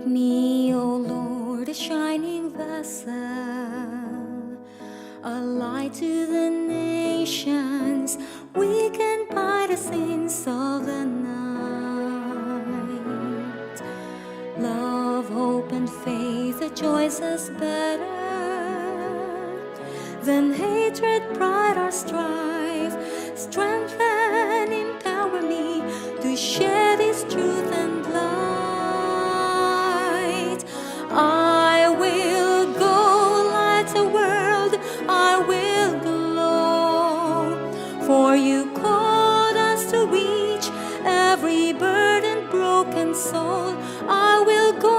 Make me, O Lord, a shining vessel, a light to the nations. We can by the sins of the night. Love, hope, and faith, the choice is better than hatred, pride, or strife. Strengthen, empower me to share this truth and light. I will go light the world, I will glow, for you called us to reach every burdened, broken soul. I will go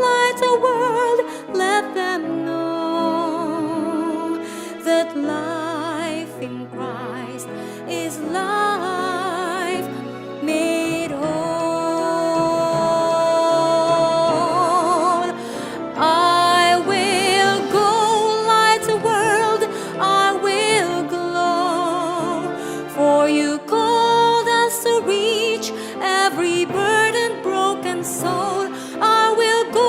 light the world, let them know that life in Christ is life made whole. I will go light the world, I will glow, for you called us to reach every burdened, broken soul. I will go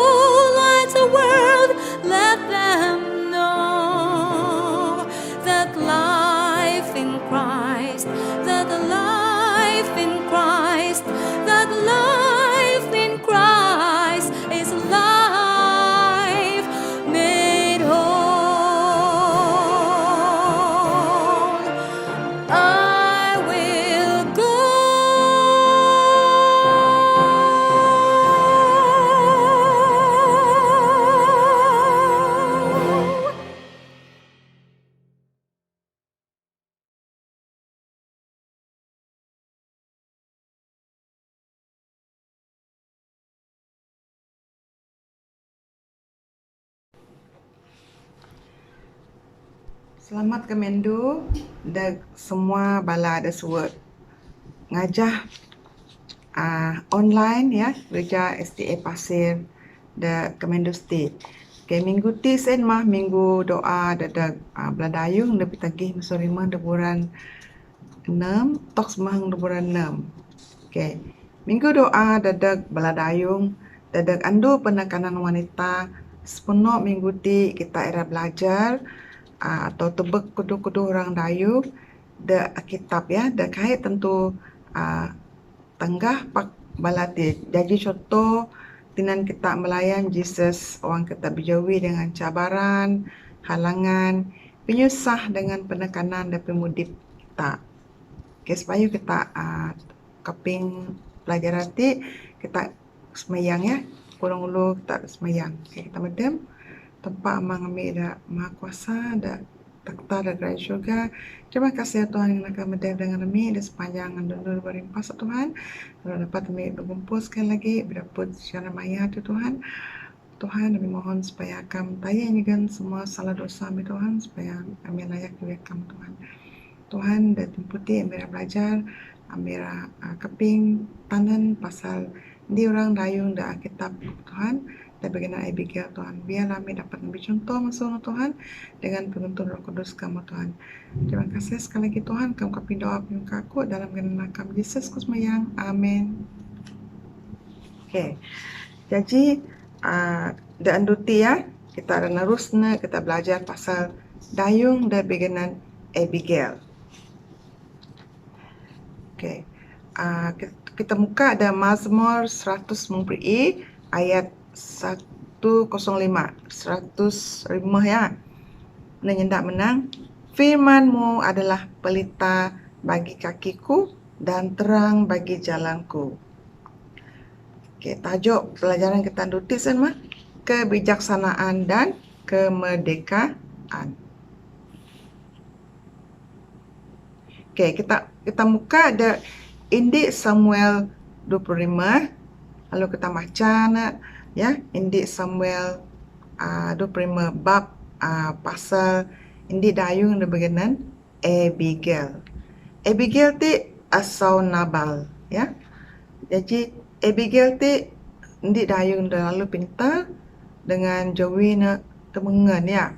light the world, let them know that life in Christ, that life in Christ, that life in Christ is life made whole. I will go. Selamat Kemendu, dek semua bala ada suat ngajah online ya, kerja STA Pasir dek Kemendu State. Okay, minggu ti sen mah minggu doa dek beladayung dek pitagih mesorima dek bulan 6, tok semang dek bulan 6. Okay, minggu doa dek beladayung dek andu penekanan wanita sepenuh minggu ti kita era belajar atau tebek kudu-kudu orang dayung de kitab ya, de kait tentu tenggah pak balati. Jadi contoh tinan kita melayan Jesus, orang kita berjawi dengan cabaran, halangan, penyusah dengan penekanan dan pemudip kita. Okay, supaya kita keping pelajaran ti kita semayang ya, kurang ulu kita semayang. Okay, kita medem tempat amang ambil dah maha kuasa dah takhta dah gerai syurga. Terima kasih ya Tuhan yang akan medem dengan kami di sepanjang dulu berimpah Tuhan. Kalau dapat kami berkumpul sekali lagi berdapat secara maya tu Tuhan. Tuhan kami mohon supaya kami tayang dengan semua salah dosa kami Tuhan, supaya kami layak diwekam Tuhan. Tuhan dah temputi amira belajar, amira keping tanan pasal di orang dayung dah kitab Tuhan. Dan bagaimana Abigail Tuhan, biarlah kami dapat ambil contoh masuk Tuhan dengan penuntun Roh Kudus kamu Tuhan. Terima kasih sekali lagi Tuhan, kamu kapin doa penyuka aku dalam nama kamu Yesus Kusmayang, amin. Okay, jadi dan duti ya, kita ada nerusnya kita belajar pasal dayung dan bagaimana Abigail. Okay, kita muka ada Mazmur 100 ayat 105 ya. Menyendak menang, firman-Mu adalah pelita bagi kakiku dan terang bagi jalanku. Okey, tajuk pelajaran kita notis mah kebijaksanaan dan kemerdekaan. Okey, kita muka ada Indik Samuel 25. Lalu kita baca ya, Indik Samuel 25 bab pasal indik dayung dan bagian Abigail. Abigail ti asal Nabal ya. Jadi Abigail ti indik dayung dan lalu pintar dengan jawi na temengan ya.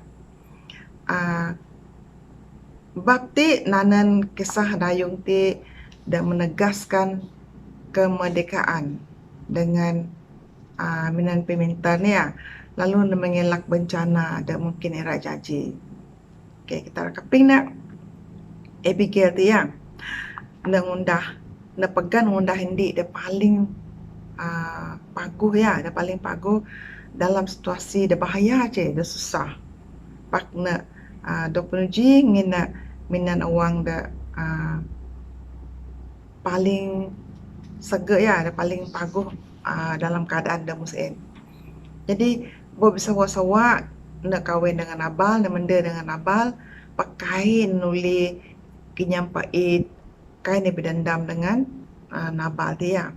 Bab ti nanan kisah dayung ti dan menegaskan kemerdekaan dengan minan pemintar ni ya. Lalu na mengelak bencana ada mungkin era jaji. Okay, kita rakaping na Abigail tu ya. Na ngundah, na pegan ngundah hindi dia paling paguh ya, dia paling paguh dalam situasi dia bahaya je, dia susah. Pak na do penuji ngina minan awang dia paling sege ya, dia paling paguh dalam keadaan dia musim. Jadi bo bersawa-sawa nak kahwin dengan abal, nak menda dengan abal, pakai nuli kinyampait kain ni berdendam dengan Nabal dia.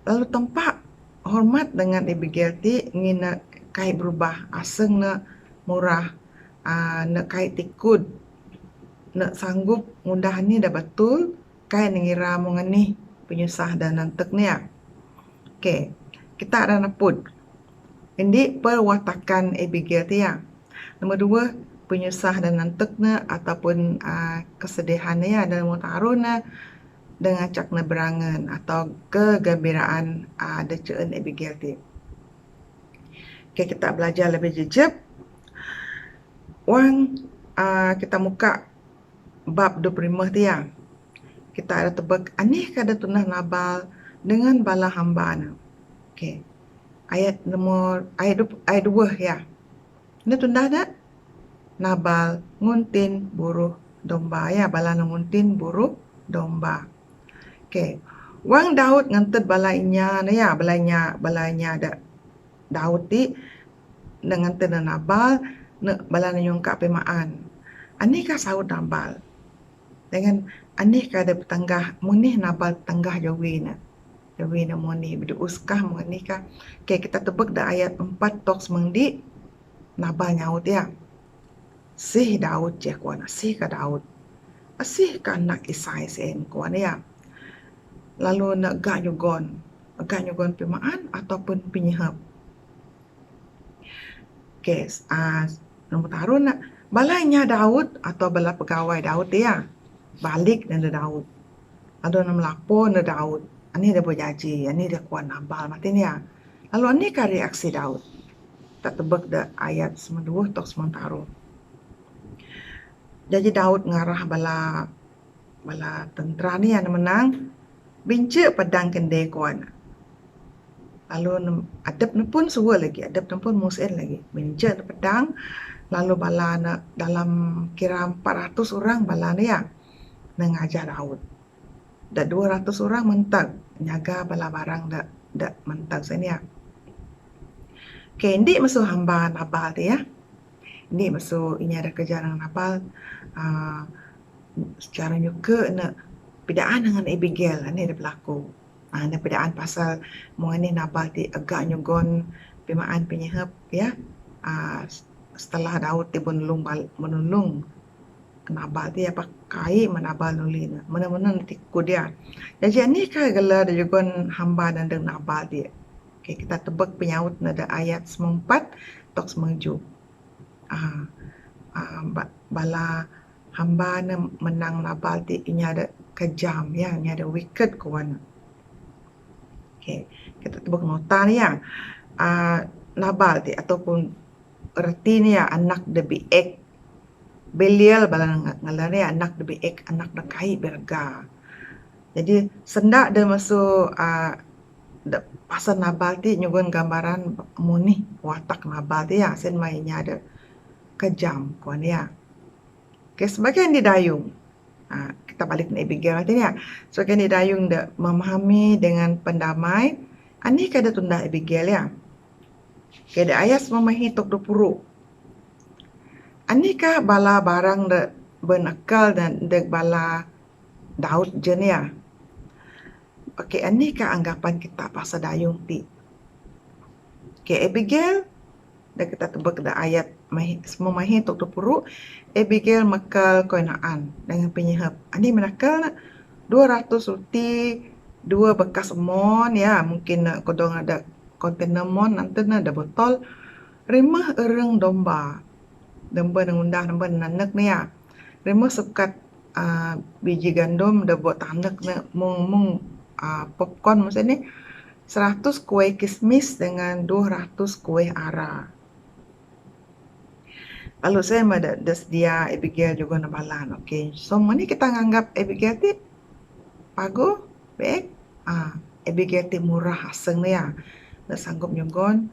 Lalu tempat hormat dengan Abigail ti ngina kai berubah aseng na murah nak kai tikud nak sanggup ngundah ni dah betul kai ngira mo ngani penyusah dan nantek ni ya. Okey, kita ada napud. Ini perwatakan Abigail tu ya. Nombor dua, penyusah dan nanteknya ataupun kesedihan ya dan mutaruna dengan cakna berangan atau kegembiraan decaan Abigail tu. Okay, kita belajar lebih jejak. Wang kita muka bab 25 tu ya. Kita ada tebak anih kada tunah Nabal dengan bala hamba na. Okay. Ayat 2 ya. Ini tundah dah Nabal nguntin buruh domba ya, bala nguntin buruh domba. Okey. Wang Daud nganted balainya na ya, balainya ada Daud ti dengan tena Nabal na bala nyungka pemaan. Anikah saud Nabal dengan anih kada petanggah munih Nabal tanggah jawi na. Jawi na muni beduskah muni ka. Okey, kita tebak dah ayat 4 toks mengdi Nabal nyaut ya. Sih Daud je kuana, sih ka Daud. Asih ka anak Isai sen kuana ya. Lalu nak gak nyugon pemaan ataupun penyihap. Okey, nombor tarun nak balainya Daud atau bala pegawai Daud ya. Balik dan Daud. Ada nama lapor na Daud. Ani dia berjanji, ani dia kuat Nabal mati ni ya. Lalu ani ka reaksi Daud. Tak tebak dah ayat 92 tok sementara. Jadi Daud ngarah bala tentera ni yang menang binca pedang kendai kuan. Lalu adab ni pun suwa lagi, adab ni pun musin lagi. Binca pedang, lalu bala na dalam kira 400 orang bala ni ya mengajar Daud. Dah 200 orang mentag nyaga bala barang dak mentag sini ya. Okay, ini masuk hamba Nabal tu ya. Ini masuk ini ada kerja dengan Nabal secara nyuka nak pedaan dengan Abigail. Ini ada berlaku. Ada pedaan pasal mengenai Nabal ti agak nyugon pemaan penyihap ya. Setelah Daud ti menulung Nabal ti apa kai menabal nulina. Mana-mana nanti ku dia. Jadi ini kan gelar dia juga hamba dan dengan Nabal dia. Okay, kita tebak penyaut nada ayat 4 tok 7. Bala hamba na menang Nabal ti ini ada kejam ya, ini ada wicked kawan. Okay, kita tebak nota ni ya. Nabal ti ataupun erti ni ya anak de biek. Belial bala ngalar ni anak de biek, anak de kai berga. Jadi sendak dia masuk pasal Nabal ti nyugun gambaran muni watak Nabal ti ya sen mainnya ada kejam kuan ya. Okay, sebagian didayung. Kita balik ke Abigail nanti ya. Sebagian didayung dah memahami dengan pendamai. Ani kada tunda Abigail ya. Okay, ada ayat memahi tok 20. Anikah bala barang dak benakal dan dek bala Daud je ni ya. Okey, anikah anggapan kita pasal dayung ti. Okey, Abigail dah kita tebak dah ayat memahi tok 20. Abigail makal koinaan dengan penyihap. Ani menakal 200 roti, 2 bekas mon ya, mungkin kodong ada kontainer mon nanti ada botol 5 ereng domba. Domba dengan undah domba nanak ni ya. 5 sekat biji gandum dah buat tanak na mung popcorn macam ni. 100 kuih kismis dengan 200 kuih ara. Lalu saya ada sedia Abigail juga nak balan. Okey. So mana kita nganggap Abigail ti pagu, baik. Abigail ti murah aseng ni ya. Nak sanggup nyugon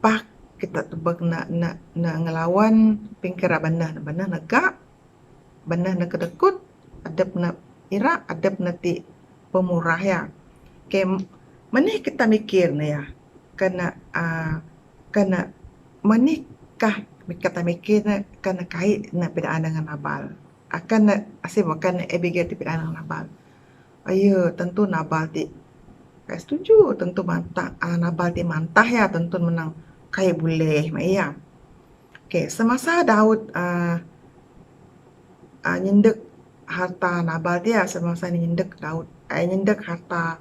pak kita tebak nak ngelawan pingkir benar negak, benar nak kedekut, adep nak ira, adep nak ti pemurah ya. Okey, menih kita mikir ni ya. Kena menikah kita mikir kena kait nak bidaan dengan Nabal. Akan nak asyik bukan Abigail ti bidaan dengan Nabal. Ayo, tentu Nabal ti saya setuju, tentu mantah Nabal ti mantah ya, tentu menang kaya boleh mak ya. Okey, semasa Daud nyendek harta Nabal dia, semasa nyendek Daud nyendek harta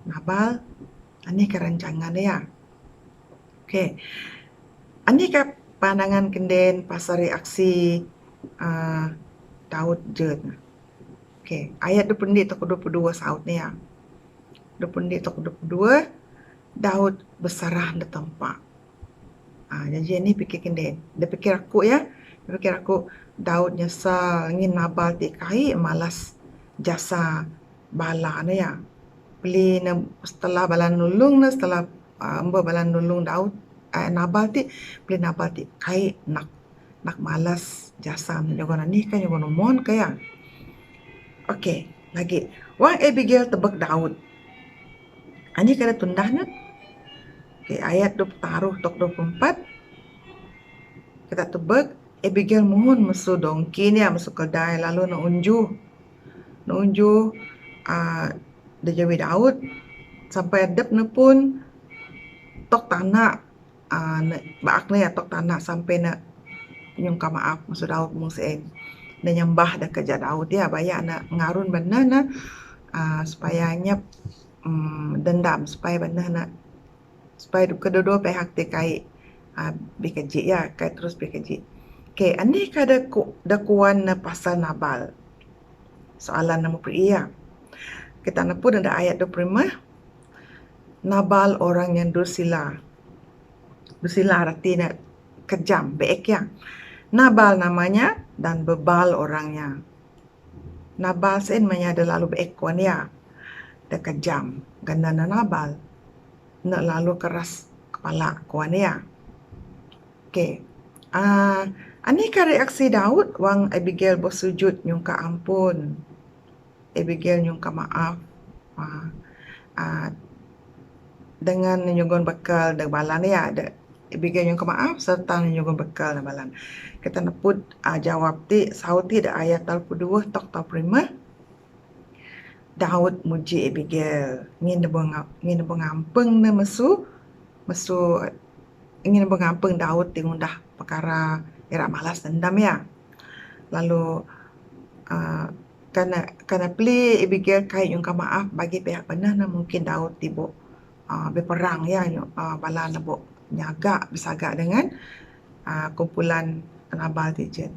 Nabal, ini ke rancangan dia. Okey. Ini ke pandangan kenden pasal reaksi Daud je. Okey, ayat 20 atau 22 saut ni ya. 20 atau 22 Daud bersarah di tempat. Jadi ini fikir kenden. Dia fikir aku ya. Dia fikir aku Daud nyesal ingin Nabal ti kai malas jasa bala ni ya. Beli setelah balan nulung na setelah ambo balan nulung Daud Nabal ti beli Nabal ti kai nak malas jasa menjogon ni kan jogon mon kaya. Okey, lagi. Wang Abigail tebak Daud. Ani kada tundah na. Okey, ayat 20 taruh tok 24. Kita tebak Abigail mohon masuk dongki ni masuk kedai lalu nak unjuh dia jawi Daud sampai adep na pun tok tanah baak ni tok tanah sampai nak nyungka maaf masuk Daud mung sen na nyembah dah kerja Daud dia bayak nak ngarun benar na supaya nyep dendam supaya benar nak supaya kedua-dua pihak ti kai bikaji ya kai terus bikaji. Okey, ani kada dakuan na pasal Nabal. Soalan nombor ya. Kita napun ada ayat 25. Nabal orang yang dursila. Dursila artinya kejam, baik ya. Nabal namanya dan bebal orangnya. Nabal sen ada lalu baik kuan ya. Dia kejam. Gandana Nabal. Nak lalu keras kepala kuan ya. Okey. Ani ka reaksi Daud wang Abigail bersujud nyungka ampun. Abigail nyungka maaf. Dengan nyugon bekal dan balan ya. Abigail nyungka maaf serta nyugon bekal dan balan. Kita napud jawab ti saut ti da ayat 22 tok 25. Daud muji Abigail. Ngin ngampeng na mesu ingin mengampung Daud tingundah perkara ira malas dendam ya. Lalu karena peli Abigail kai nyungka maaf bagi pihak benar na mungkin Daud tibo berperang ya bala na bo nyaga bersaga dengan kumpulan Nabal tijen.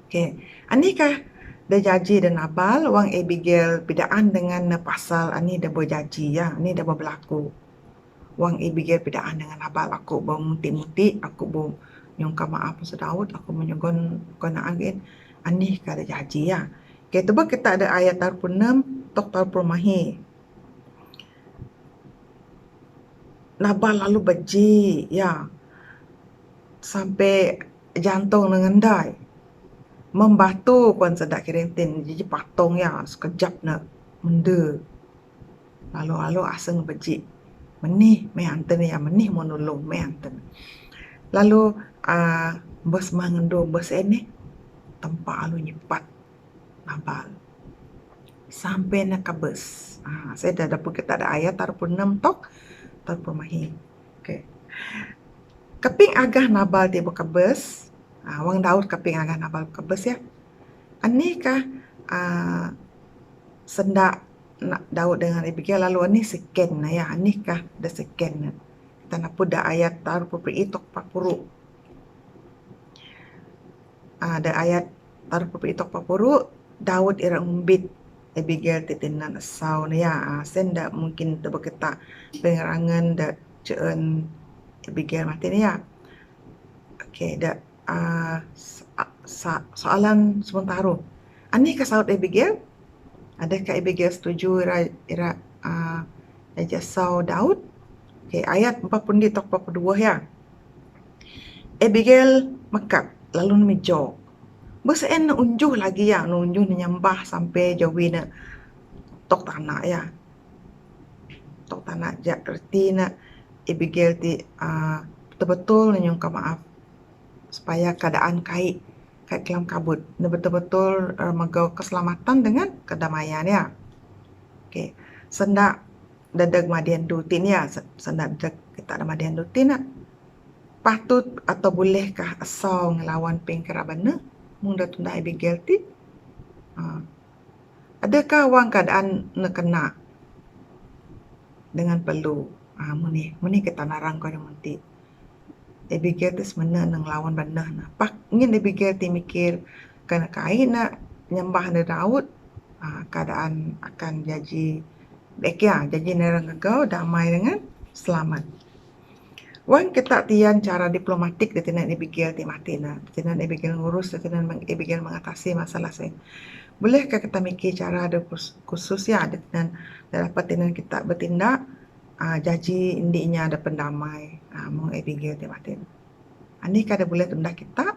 Okey, anikah dah janji dan Nabal wang Abigail bidaan dengan pasal ani dah berjanji ya, ni dah berlaku. Wang Abigail bidaan dengan Nabal aku bau muti-muti, aku bau nyungka maaf pasal Daud, aku menyugon kena angin. Anih kada janji ya. Okey, tebak kita ada ayat 26 tok 20 mahi. Nabal lalu beji ya. Sampai jantung dengan dai. Membatu kuan sedak kirintin jadi patung ya sekejap nak mende. Lalu aseng beji. Menih mai anten ya menih mau nulung mai anten. Lalu bos mangendo bos ini tempat alu nyepat Nabal. Sampai nak kabes. Saya dah dapat kita ada ayat 26 tok terpemahi. Okey. Keping agah Nabal dia berkabes. Wang Daud keping agah Nabal berkabes ya. Anikah sendak Daud dengan Abigail lalu ani seken na ya. Anikah dah seken na. Kita napud dah ayat taruh peri tok 40. Ada ayat taruh peri tok 40 Daud ira umbit Abigail ti tinan asau ni ya. Sen dak mungkin tu kita pengerangan dak ceun Abigail mati ni ya. Okey, dak soalan sementara. Ani ka saut Abigail? Adakah Abigail setuju ira jasau Daud? Okey, ayat 40 tok 42 ya. Abigail mekap lalu mejo. Berseen na unjuh lagi ya, unjuh na nyambah sampai jawi na tok tanah ya. Tok tanah jak erti na Abigail ti betul-betul nyungka maaf supaya keadaan kai kelam kabut. Na betul-betul megau keselamatan dengan kedamaian ya. Okey. Sendak dadag madian dutin ya, sendak dadag kita ada madian dutin nak. Patut atau bolehkah asau ngelawan ping kerabana mung da tunda Abigail ti? Adakah wang keadaan nak kena dengan perlu? Muni kita narang kau yang menti. Abigail tu semena nang lawan banah na. Pak ngin Abigail ti mikir kena kain nak nyembah na Daud, keadaan akan jadi baik ya, jadi nerang kau damai dengan selamat. Wan kita tian cara diplomatik di tinan Abigail ti mati na. Tinan Abigail ngurus, tinan Abigail mengatasi masalah saya. Bolehkah kita mikir cara ada khusus ya dan dapat tinan kita bertindak jaji indinya ada pendamai mung Abigail ti mati. Ani kada boleh tunda kita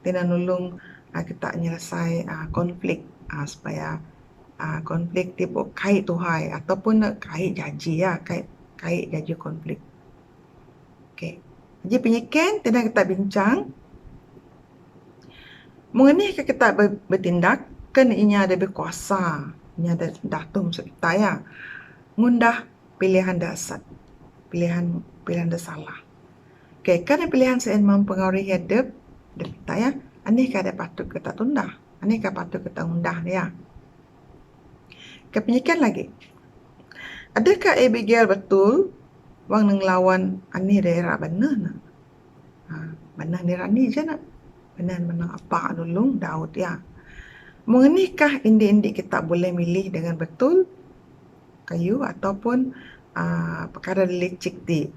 tinan nulung kita menyelesai konflik supaya konflik ti kai tuhai ataupun kai jaji ya, kai jaji konflik. Okey. Jadi penyiken tinan kita bincang mengenai kita bertindak kan inya ada berkuasa, inya ada datum kita ya. Ngundah pilihan dasar. Pilihan dah salah. Okey, kan pilihan sen mempengaruhi hidup kita ya. Ani kada patut kita tunda. Ani kada patut kita undah ya. Kepenyikan lagi. Adakah Abigail betul wang nang lawan ani daerah benar na? Benar ni rani je nak. Benar menang apa nulung Daud ya. Mengenikah indi-indi kita boleh milih dengan betul kayu ataupun perkara licik di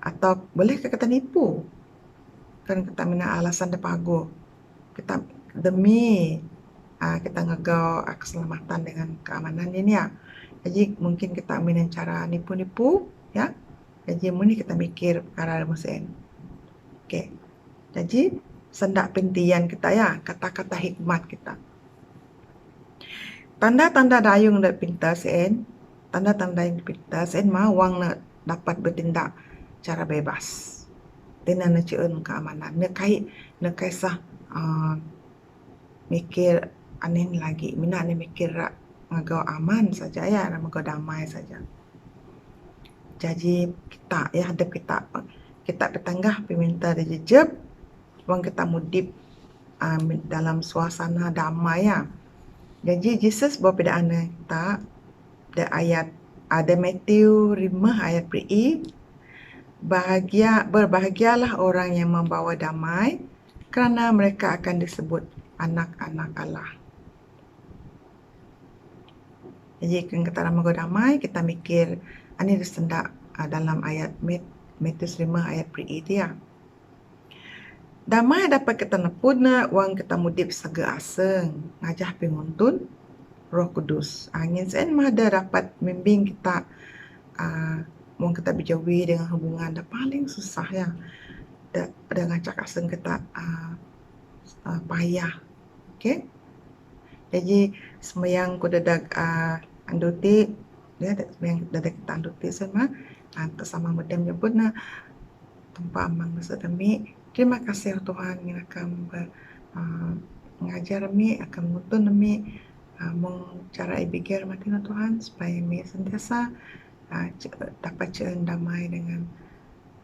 atau bolehkah kita nipu kan kita mina alasan depago kita demi kita ngegau keselamatan dengan keamanan ini ya. Jadi mungkin kita mina cara nipu-nipu ya. Jadi muni kita mikir perkara mesin. Okey. Jadi sendak pintian kita ya, kata-kata hikmat kita. Tanda-tanda dayung dak pinta sen, tanda-tanda yang pinta sen wang nak dapat bertindak cara bebas. Tina na ceun keamanan. Nak kisah mikir anin lagi. Mina ni mikir rak ngagau aman saja ya, ngagau damai saja. Jadi kita ya hadap kita petanggah peminta dijejeb wang kita mudip dalam suasana damai ya. Jadi Jesus berbeda kita ada ayat ada Matthew 5 ayat pri berbahagialah orang yang membawa damai kerana mereka akan disebut anak-anak Allah. Jadi kan kita membawa damai kita mikir ini disendak dalam ayat Matthew 5 ayat pri itu ya. Damai dapat kita nepuna wang kita mudip sega aseng ngajah penguntun Roh Kudus. Angin sen ada dapat membimbing kita wang kita berjauhi dengan hubungan dah paling susah ya. Dah ngajak aseng kita payah. Okey. Jadi semayang ku dadag anduti dia semayang dadag kita anduti sama sama medem nyebut na tempat amang masa demi. Terima kasih Tuhan yang akan mengajar kami, akan menuntun kami cara Abigail mati Tuhan supaya kami sentiasa dapat ceun damai dengan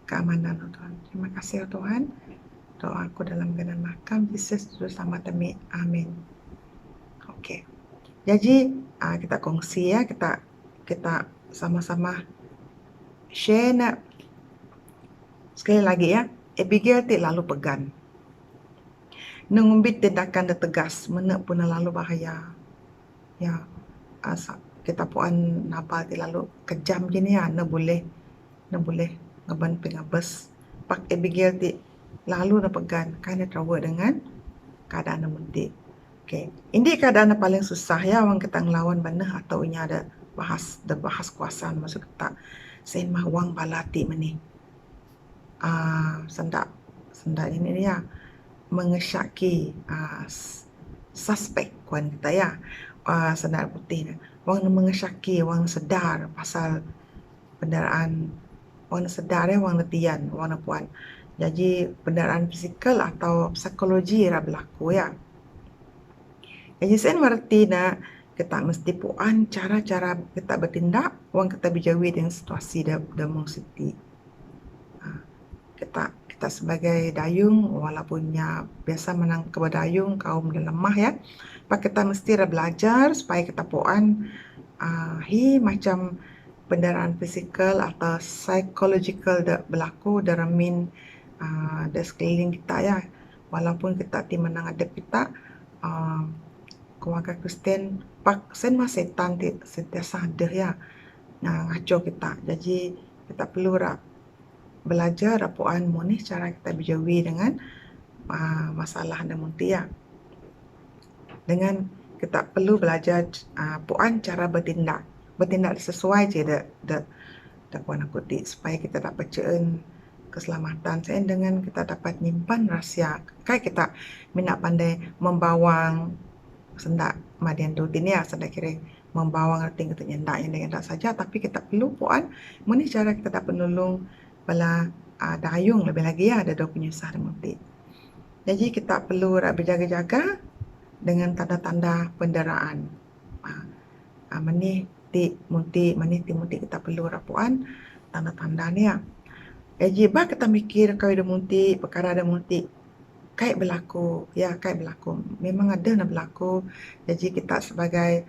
keamanan Tuhan. Terima kasih Tuhan. Doa aku dalam genan makam Yesus bersama kami. Amin. Okey. Jadi kita kongsi ya, kita sama-sama share nak. Sekali lagi ya. Abigail ti lalu pegan. Nengumbit tindakan dia tegas, mana pun lalu bahaya. Ya, kita puan napal ti lalu kejam je ni ya, na boleh ngaban pingabes pak Abigail ti lalu na pegan kan trawa dengan keadaan na munti. Okay. Ini keadaan na paling susah ya wang kita ngelawan banah atau inya ada bahas kuasa masuk kita sen mah wang balati meni. Sendak ini ya mengesyaki suspek kuan kita ya. Sendak putih ni. Wang mengesyaki, wang sedar pasal kenderaan, wang sedar ya wang letian, wang puan. Jadi kenderaan fizikal atau psikologi ra berlaku ya. Jadi saya mengerti nak kita mesti puan cara-cara kita bertindak wang kita berjawi dengan situasi da mung siti. Kita sebagai dayung walaupunnya biasa menang kebadayung kaum dan lemah ya. Pak kita mesti belajar supaya kita puan macam penderaan fizikal atau psychological da berlaku dalam da sekeliling kita ya. Walaupun kita ti menang adep kita keluarga Kristen pak sen mah setan ti sentiasa ada ya ngaco kita. Jadi kita perlu belajar puan muni cara kita berjawi dengan masalah da munti ya. Dengan kita perlu belajar puan cara bertindak sesuai je da puan aku ti supaya kita dapat ceun keselamatan saya dengan kita dapat nyimpan rahsia. Kai kita mina pandai membawang sendak madian tu tini ya sendak kira membawang arti kita nyendak saja tapi kita perlu puan muni cara kita dapat nolong bala dayung lebih lagi ya ada penyusah dan munti. Jadi kita perlu berjaga-jaga dengan tanda-tanda penderaan. Mani ti munti kita perlu puan tanda-tanda ni ya. Jadi bah kita mikir kau ada munti, perkara ada munti. Kai berlaku, memang ada nak berlaku. Jadi kita sebagai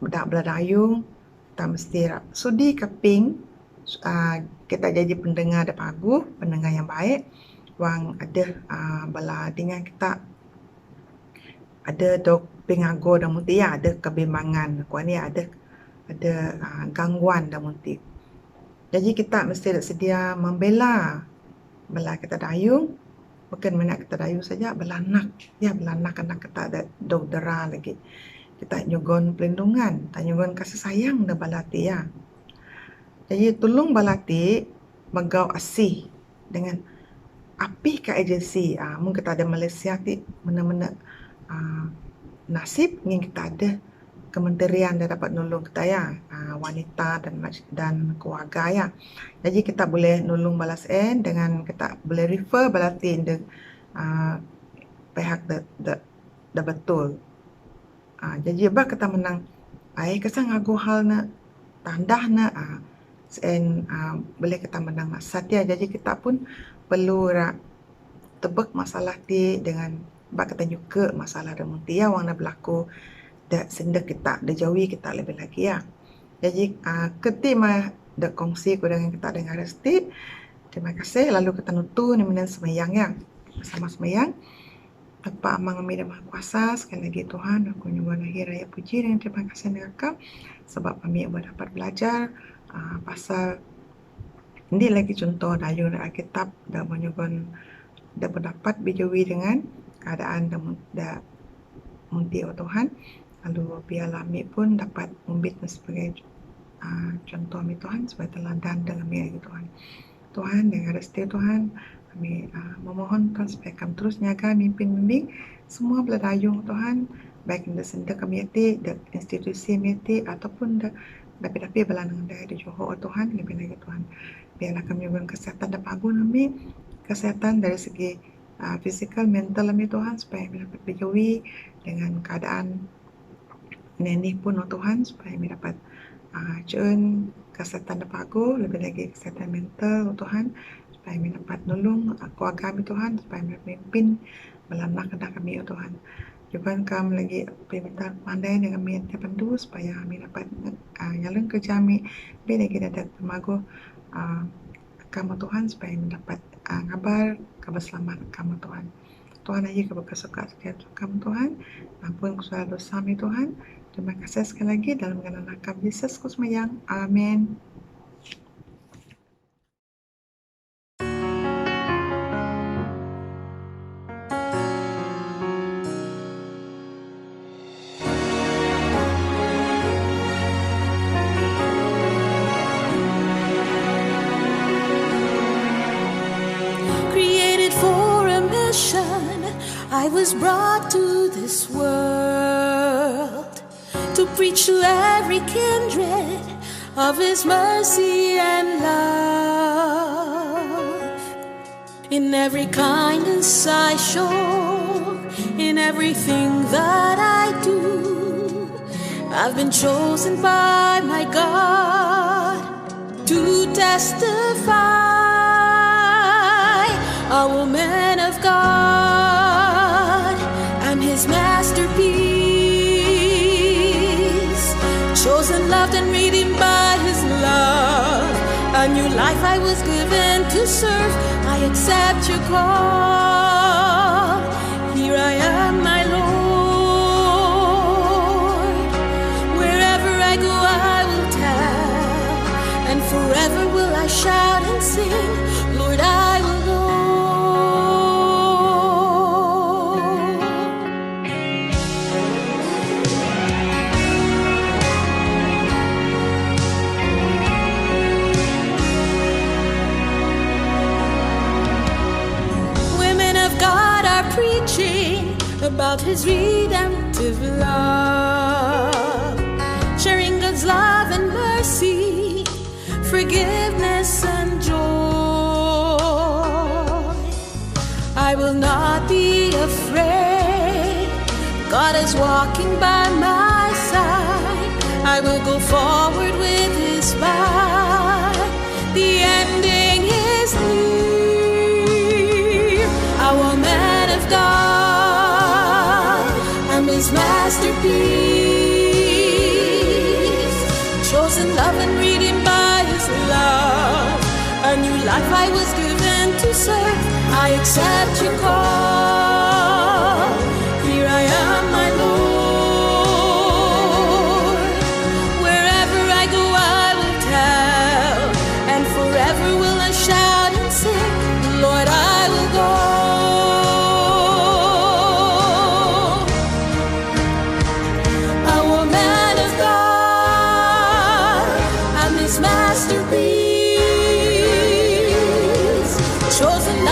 budak beladayung, kita mesti sudi keping kita jadi pendengar ada paguh, pendengar yang baik. Wang ada bala dengan kita ada dok pengago dan munti ya, ada kebimbangan, kuan ni ada gangguan dan munti. Jadi kita mesti sedia membela bala kita dayung, bukan mana kita dayung saja, belanak anak kita ada dera lagi. Kita nyugon pelindungan, kita nyugon kasih sayang da balati ya. Jadi tolong balati megau asih dengan api ke agensi. Mungkin kita ada Malaysia ti mana-mana nasib ingin kita ada kementerian yang dapat nolong kita ya, wanita dan keluarga ya. Jadi kita boleh nolong balas dengan kita boleh refer balati pihak da betul. Jadi apa kita menang kesan ngagu hal na tandah na boleh kita menang satya. Jadi kita pun perlu tebak masalah ti dengan bak kita juga masalah da munti ya wang na berlaku da sendak kita, da jawi kita lebih lagi ya. Jadi ketik mah da kongsi ku dengan kita dengan resti. Terima kasih. Lalu kita nutu ni menen semayang ya. Bersama semayang. Tanpa amang kami dan Maha Kuasa, sekali lagi Tuhan, aku nyumbang lahir raya puji dan terima kasih dengan sebab kami dapat belajar pasal ini lagi contoh dayung dan Alkitab dan menyumbang dan berdapat berjawi dengan keadaan dan munti Tuhan. Lalu biarlah kami pun dapat membit sebagai contoh kami Tuhan, sebagai teladan dalam kami Tuhan. Tuhan, dengan restu Tuhan, kami memohon Tuhan supaya kami terus jaga mimpin bimbing semua beladayung Tuhan, baik di sendak kami di institusi kami ataupun dapi-dapi belanang di Johor Tuhan, lebih lagi Tuhan. Biarlah kami memberikan kesehatan dan pagu kami, kesehatan dari segi fizikal, mental kami Tuhan, supaya kami dapat berjawi dengan keadaan nenek pun Tuhan, supaya kami dapat cun kesehatan dan pagu, lebih lagi kesehatan mental Tuhan, supaya kami dapat nolong keluarga kami Tuhan, supaya kami memimpin melamnak kehendak kami Tuhan. Juga kami lagi permintaan pandai dengan kami yang terpandu, supaya kami dapat nyalun kerja kami, lebih lagi dapat pemagu kamu Tuhan, supaya kami dapat kabar selamat kamu Tuhan. Tuhan aja keberkasukaan kamu Tuhan. Ampun kesalahan dosa kami Tuhan. Terima kasih sekali lagi dalam nama Yesus ku sembahyang. Amin. Created for a mission, I was brought to this world to preach to every kindred of His mercy and love. In every kindness I show, in everything that I do, I've been chosen by my God to testify. A woman of God, I'm His masterpiece, chosen, loved, and redeemed by His love. A new life I was given to serve. I accept your call. Here I am, my Lord. Wherever I go, I will tell, and forever will I shout and sing. Lord, I will go. Preaching about His redemptive love, sharing God's love and mercy, forgiveness and joy. I will not be afraid. God is walking by my side. I will go forward with His fight. The ending is near. Our man of God, I'm His masterpiece, chosen, loved, and redeemed by His love. A new life I was given to serve. I accept your call. Here I am, my Lord. Wherever I go, I will tell, and forever will I shout and sing. Lord, I will go. Masterpiece, chosen.